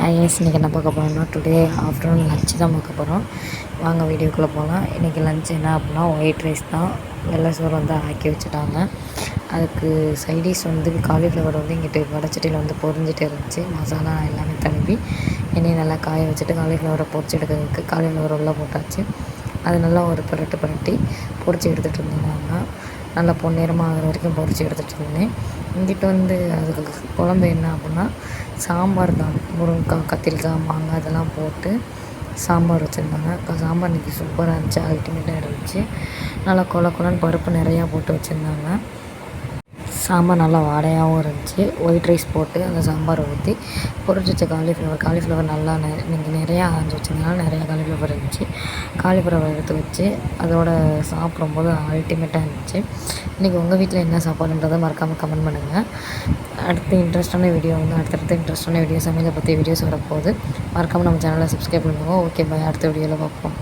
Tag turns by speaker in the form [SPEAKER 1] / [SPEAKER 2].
[SPEAKER 1] S இன்றைக்கி என்ன பார்க்க போகிறோம்னா டுடே ஆஃப்டர்நூன் லன்ச்சு தான் பார்க்க போகிறோம். வாங்க வீடியோக்குள்ளே போகலாம். இன்றைக்கி லன்ச் என்ன அப்படின்னா ஒயிட் ரைஸ் தான். வெள்ளை சோறு வந்து ஆக்கி வச்சுட்டாங்க. அதுக்கு சைடிஷ் வந்து காலிஃப்ளவர் வந்து இங்கிட்டு வடச்சட்டியில் வந்து பொரிஞ்சிட்டு இருந்துச்சு. மசாலா எல்லாமே தடவி எண்ணெயை நல்லா காய வச்சுட்டு காலிஃப்ளவரை பொரிச்சு எடுக்கிறதுக்கு காலிஃப்ளவர் உள்ளே போட்டாச்சு. அது நல்லா ஒரு புரட்டி பொரிச்சு எடுத்துகிட்டு இருந்தாங்க. நல்லா பொன்னிறமாக ஆகிற வரைக்கும் பொரிச்சு எடுத்துகிட்டு இருந்தேன். இங்கிட்ட வந்து அதுக்கு குழம்பு என்ன அப்படின்னா சாம்பார் தான். முருங்கைக்காய், கத்திரிக்காய், மாங்காய் இதெல்லாம் போட்டு சாம்பார் வச்சுருந்தாங்க. சாம்பார் இன்றைக்கி சூப்பராக இருந்துச்சு, அல்டிமேட்டாக இருந்துச்சு. நல்லா கொலன்னு பருப்பு நிறையா போட்டு வச்சுருந்தாங்க. சாம்பார் நல்லா வாடையாகவும் இருந்துச்சு. ஒயிட் ரைஸ் போட்டு அந்த சாம்பாரை ஊற்றி பொரிச்சு வச்ச காலிஃப்ளவர் நல்லா இன்றைக்கி நிறையா ஆஞ்சு வச்சுருந்தனால நிறையா காலிஃப்ளவர் இருந்துச்சு. காலிஃப்ளவர் எடுத்து வச்சு அதோட சாப்பிடும்போது அல்டிமேட்டாக இருந்துச்சு. இன்றைக்கி உங்கள் வீட்டில் என்ன சாப்பாடுன்றதை மறக்காமல் கமெண்ட் பண்ணுங்கள். அடுத்த இன்ட்ரெஸ்டான வீடியோ சமையலை பற்றி வீடியோஸ் வரப்போகுது. மறக்காமல் நம்ம சேனலை சப்ஸ்கிரைப் பண்ணுவோம். ஓகே பாய், அடுத்த வீடியோவில் பார்ப்போம்.